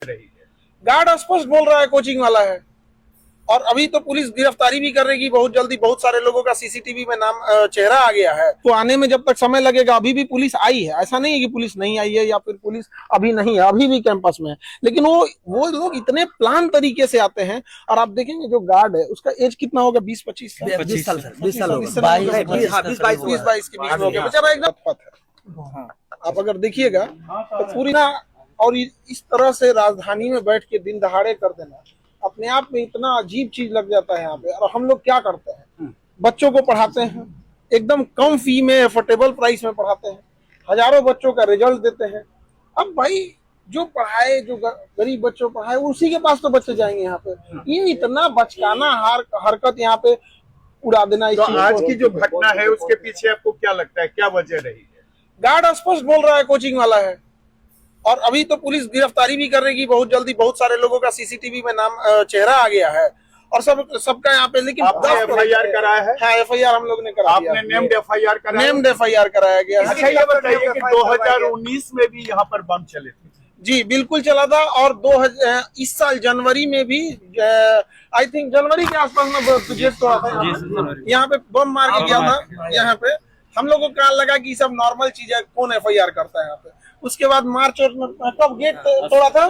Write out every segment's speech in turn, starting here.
रही है। गार्ड स्पष्ट बोल रहा है कोचिंग वाला है, और अभी तो पुलिस गिरफ्तारी भी कर रहेगी बहुत जल्दी। बहुत सारे लोगों का सीसीटीवी में नाम चेहरा आ गया है, तो आने में जब तक समय लगेगा। अभी भी पुलिस आई है, ऐसा नहीं है कि पुलिस नहीं आई है या फिर पुलिस अभी नहीं है, अभी भी कैंपस में है। लेकिन वो लोग इतने प्लान तरीके से आते हैं। और आप देखेंगे जो गार्ड है उसका एज कितना होगा, 20-25 साल, 20 साल सर, 20 साल 22 के बीच में हो गया बेचारा, एकदम पथ है। आप अगर देखिएगा तो पूरी ना, और इस तरह से राजधानी में बैठ के दिन दहाड़े कर देना अपने आप में इतना अजीब चीज लग जाता है यहाँ पे। और हम लोग क्या करते हैं, बच्चों को पढ़ाते हैं एकदम कम फी में, अफोर्डेबल प्राइस में पढ़ाते हैं, हजारों बच्चों का रिजल्ट देते हैं। अब भाई जो पढ़ाए, जो गरीब बच्चों पढ़ाए, उसी के पास तो बच्चे जाएंगे यहाँ पे। इन इतना बचकाना हरकत यहाँ पे उड़ा देना। तो आज की जो घटना है उसके पीछे आपको क्या लगता है, क्या वजह रही है? गार्ड स्पष्ट बोल रहा है कोचिंग वाला है, और अभी तो पुलिस गिरफ्तारी भी कर रहेगी बहुत जल्दी। बहुत सारे लोगों का सीसीटीवी में नाम चेहरा आ गया है, और सबका यहाँ पे। लेकिन आपने एफआईआर कराया है? हाँ, एफआईआर हम लोग ने करा दिया। आपने नेम्ड एफआईआर कराया? नेम्ड एफआईआर कराया गया। अच्छा, ये बताइए कि 2019 में भी यहाँ पर बम चले थे? जी बिल्कुल चला था, और इस साल जनवरी में भी, आई थिंक जनवरी के आसपास में गेट तोड़ा था, यहाँ पे बम मार के गया था। यहाँ पे हम लोगों को क्या लगा कि सब नॉर्मल चीज है, कौन एफआईआर करता है यहाँ पे। उसके बाद मार्च और कब गेट तोड़ा था,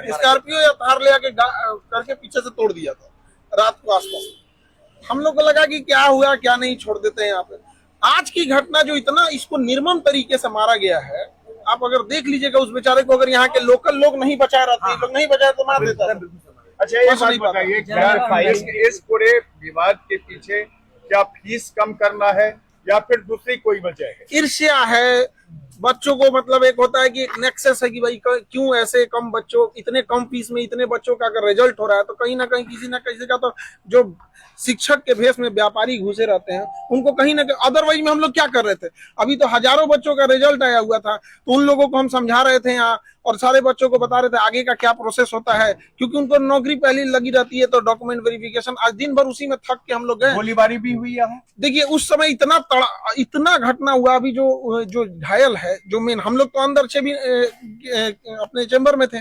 स्कॉर्पियो या थार ले आके करके पीछे से तोड़ दिया था रात को आसपास। हम लोग को लगा कि क्या हुआ क्या नहीं, छोड़ देते हैं यहाँ पे। आज की घटना जो इतना इसको निर्मम तरीके से मारा गया है, आप अगर देख लीजिएगा उस बेचारे को, अगर यहाँ के लोकल लोग नहीं बचा रहे, लोग नहीं बचाए तो मार देता है। अच्छा, ये बात बताइए, क्या इस पूरे विवाद के पीछे क्या फीस कम करना है या फिर दूसरी कोई वजह है? ईर्ष्या है बच्चों को, मतलब एक होता है कि एक नेक्सस है कि भाई क्यों ऐसे कम बच्चों, इतने कम फीस में इतने बच्चों का अगर रिजल्ट हो रहा है, तो कहीं ना कहीं किसी ना किसी का तो, जो शिक्षक के भेष में व्यापारी घुसे रहते हैं उनको कहीं ना कहीं। अदरवाइज में हम लोग क्या कर रहे थे, अभी तो हजारों बच्चों का रिजल्ट आया हुआ था, तो उन लोगों को हम समझा रहे थे यहाँ, और सारे बच्चों को बता रहे थे आगे का क्या प्रोसेस होता है, क्योंकि उनको नौकरी पहले लगी रहती है, तो डॉक्यूमेंट वेरिफिकेशन। आज दिन भर उसी में थक के हम लोग गए। गोलीबारी भी हुई है? देखिए उस समय इतना घटना हुआ। अभी जो घायल है, जो मेन, हम लोग तो अंदर से भी अपने चेंबर में थे,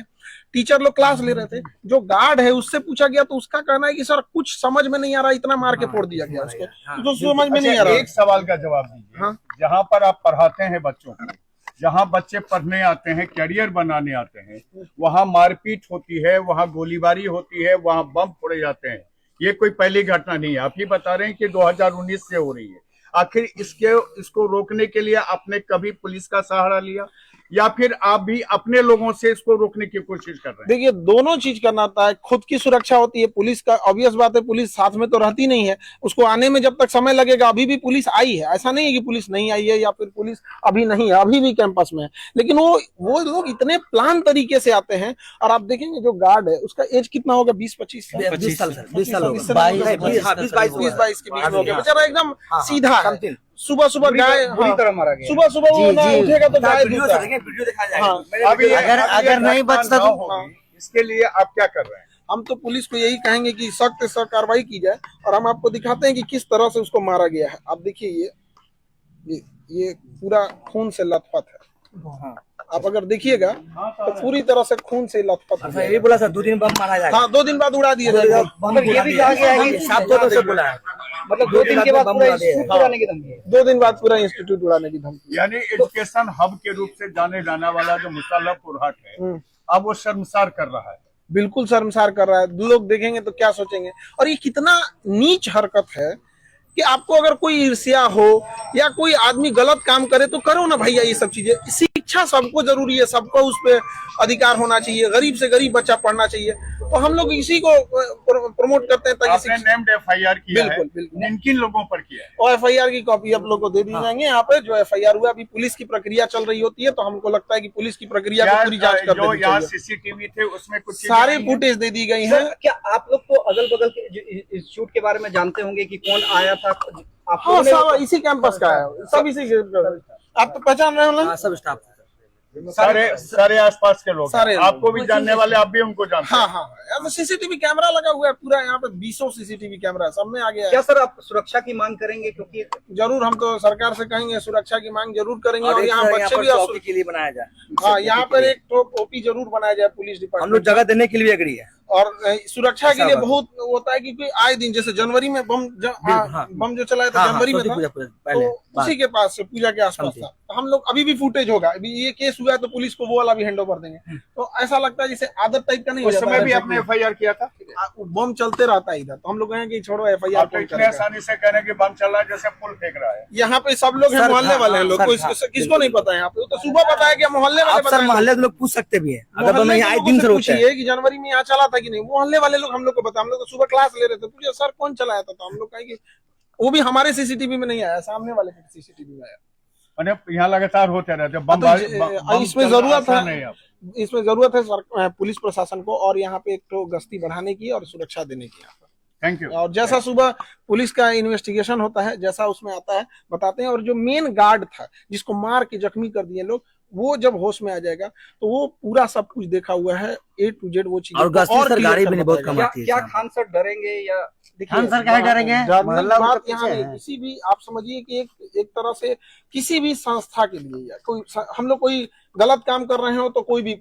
टीचर लोग क्लास ले रहे थे। जो गार्ड है उससे पूछा गया तो उसका कहना है कि सर कुछ समझ में नहीं आ रहा, इतना मार के फोड़ दिया गया उसको, तो समझ में नहीं आ रहा। एक सवाल का जवाब दीजिए। हाँ? जहाँ पर आप पढ़ाते हैं बच्चों को, जहाँ बच्चे पढ़ने आते हैं, कैरियर बनाने आते हैं, वहाँ मारपीट होती है, वहाँ गोलीबारी होती है, वहाँ बम फोड़े जाते हैं। ये कोई पहली घटना नहीं है। आप ही बता रहे हैं कि 2019 से हो रही है। आखिर इसको रोकने के लिए आपने कभी पुलिस का सहारा लिया, या फिर आप भी अपने लोगों से इसको रोकने की कोशिश कर रहे हैं? देखिए दोनों चीज करना होता है। खुद की सुरक्षा होती है, पुलिस का ऑब्वियस बात है, पुलिस साथ में तो रहती नहीं है, उसको आने में जब तक समय लगेगा। अभी भी पुलिस आई है, ऐसा नहीं है कि पुलिस नहीं आई है या फिर पुलिस अभी नहीं है, अभी भी कैंपस में है। लेकिन वो लोग इतने प्लान तरीके से आते हैं। और आप देखेंगे जो गार्ड है उसका एज कितना होगा, 20-25 साल, 20 साल सर, 20 साल 22 के बीच में हो गया बेचारा, एकदम सीधा है। सुबह सुबह गाय, सुबह सुबह वो ना उठेगा तो गाय वीडियो दिखाया जाएगा। अभी अगर नहीं बचता तो इसके लिए आप क्या कर रहे हैं? हम तो पुलिस को यही कहेंगे कि सख्त से सख्त कार्रवाई की जाए, और हम आपको दिखाते हैं कि किस तरह से उसको मारा गया है। आप देखिए ये पूरा खून से लथपथ है। आप अगर देखिएगा तो पूरी तरह से खून से लथपथ है। ये बोला सर 2 दिन बम मारा जाएगा। हाँ, 2 दिन बाद उड़ा दिया जाएगा। ये भी कहा गया है कि 7 से बोला है, मतलब 2 दिन के बाद पूरा इंस्टीट्यूट उड़ाने की धमकी है। 2 दिन बाद पूरा इंस्टीट्यूट उड़ाने की धमकी। यानी एजुकेशन हब के रूप से जाने जाने वाला जो मुसल्लहपुर हाट है, अब वो शर्मसार कर रहा है। बिल्कुल शर्मसार कर रहा है। लोग देखेंगे तो क्या सोचेंगे। और ये कितना नीच हरकत है कि आपको अगर कोई ईर्ष्या हो या कोई आदमी गलत काम करे तो करो ना भैया। ये सब चीजें, शिक्षा सबको जरूरी है, सबको उस पर अधिकार होना चाहिए। गरीब से गरीब बच्चा पढ़ना चाहिए, तो हम लोग इसी को प्रमोट करते हैं। आपने नेम्ड एफआईआर किया है? बिल्कुल। किन लोगों पर किया है? और एफआईआर की कॉपी आप लोग को दे दी जाएंगे। यहाँ पे जो एफआईआर हुआ, अभी पुलिस की प्रक्रिया चल रही होती है, तो हमको लगता है कि पुलिस की प्रक्रिया की पूरी जांच कर देनी यहाँ चाहिए। सीसीटीवी थे उसमें कुछ सारे फुटेज दे दी गई है। क्या आप लोग तो अगल बगल के इंस्टीट्यूट के बारे में जानते होंगे कि कौन आया था? हाँ, सब इसी कैंपस का है, सब इसी। आप तो पहचान रहे हो ना? सब स्टाफ सारे आसपास के लोग सारे हैं। लोग। आपको भी जानने वाले, आप भी उनको जानते हैं। हाँ हाँ यहाँ पे सीसीटीवी कैमरा लगा हुआ है पूरा, यहाँ पे 20 सीसीटीवी कैमरा सब में आ गया क्या है। सर आप सुरक्षा की मांग करेंगे, क्योंकि जरूर हम तो सरकार से कहेंगे सुरक्षा की मांग जरूर करेंगे, और एक यहाँ सर बच्चे पर भी चौकी के लिए बनाया जाए। हाँ यहाँ पर एक तो ओपी जरूर बनाया जाए पुलिस हम लोग डिपार्टमेंट, जगह देने के लिए एग्री है। और सुरक्षा के लिए ऐसा बात। बहुत होता है क्योंकि आए दिन जैसे जनवरी में हाँ। बम जो चलाया था हाँ, जनवरी में छोटी था, पूजा पहले तो उसी के पास से पूजा के आसपास था। तो हम लोग अभी भी फुटेज होगा, अभी ये केस हुआ है तो पुलिस को वो वाला भी हैंड ओवर देंगे। तो ऐसा लगता है जैसे आदत टाइप का नहीं हो उस जाता समय है भी आपने FIR किया था। बम चलते रहता है इधर, तो हम लोग कहें कि छोड़ो आप FIR तो इतने आसानी से कह रहे हैं कि बम चल रहा है जैसे पुल फेंक रहा है। यहाँ पे सब लोग हैं, सर, मोहल्ले हाँ, वाले हैं लोग, सर, कोई हाँ, किसको नहीं पता है यहाँ पे, तो सुबह पता है कि मोहल्ले वाले आप सर बताएंगे। मोहल्ले के लोग पूछ सकते भी है, अगर तो मोहल्ले मैं के आए लोगों दिन से से होते हैं। पूछिए कि जनवरी में यहाँ चला था कि नहीं, मोहल्ले वाले लोग हम लोग को पता, हम लोग तो सुबह क्लास ले रहे थे, पूछे सर कौन चलाया था, तो हम लोग कहे कि वो भी हमारे सीसीटीवी में नहीं आया, सामने वाले के सीसीटीवी में आया। यहाँ लगातार होते रहते बम इसमें जरूरत नहीं है, अब। इसमें जरूरत है पुलिस प्रशासन को, और यहाँ पे एक तो गश्ती बढ़ाने की और सुरक्षा देने की। Thank you. और जैसा सुबह पुलिस का इन्वेस्टिगेशन होता है, जैसा उसमें आता है बताते हैं, और जो मेन गार्ड था जिसको मार के जख्मी कर दिए लोग, वो जब होश में आ जाएगा तो वो पूरा सब कुछ देखा हुआ है A to Z वो चीज और गश्ती सर गाड़ी भी नहीं बहुत कम क्या आती है। क्या खान सर डरेंगे या खान सर काहे डरेंगे? मोहल्ला बात उनके यहाँ पीछे नहीं, है। किसी भी आप समझिए कि एक तरह से किसी भी संस्था के लिए या कोई हम लोग कोई गलत काम कर रहे हो तो कोई भी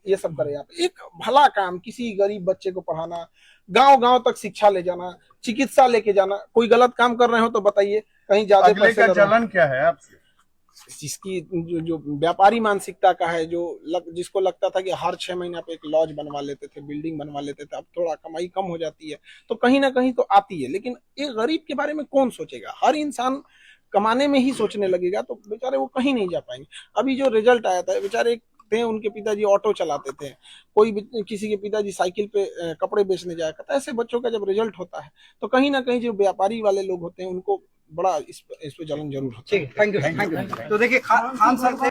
ये सब करे, आप एक भला काम, किसी गरीब बच्चे को पढ़ाना, गांव गांव तक शिक्षा ले जाना, चिकित्सा लेके जाना, कोई गलत काम कर रहे हो तो बताइए, कहीं ज्यादा अगले पैसे का लग रहे हैं। जलन क्या है आपसे? जिसकी जो व्यापारी मानसिकता का है, जिसको लगता था कि हर 6 महीना पे एक लॉज बनवा लेते थे, बिल्डिंग बनवा लेते थे, अब थोड़ा कमाई कम हो जाती है तो कहीं ना कहीं तो आती है, लेकिन एक गरीब के बारे में कौन सोचेगा? हर इंसान कमाने में ही सोचने लगेगा, तो बेचारे वो कहीं नहीं जा पाएंगे। अभी जो रिजल्ट आया था, बेचारे थे, उनके पिताजी ऑटो चलाते थे, किसी के पिताजी साइकिल पे कपड़े बेचने जाया करता, ऐसे बच्चों का जब रिजल्ट होता है तो कहीं ना कहीं जो व्यापारी वाले लोग होते हैं उनको बड़ा इस पे जलन जरूर होता है। ठीक है, थैंक यू। तो देखिए खान सर थे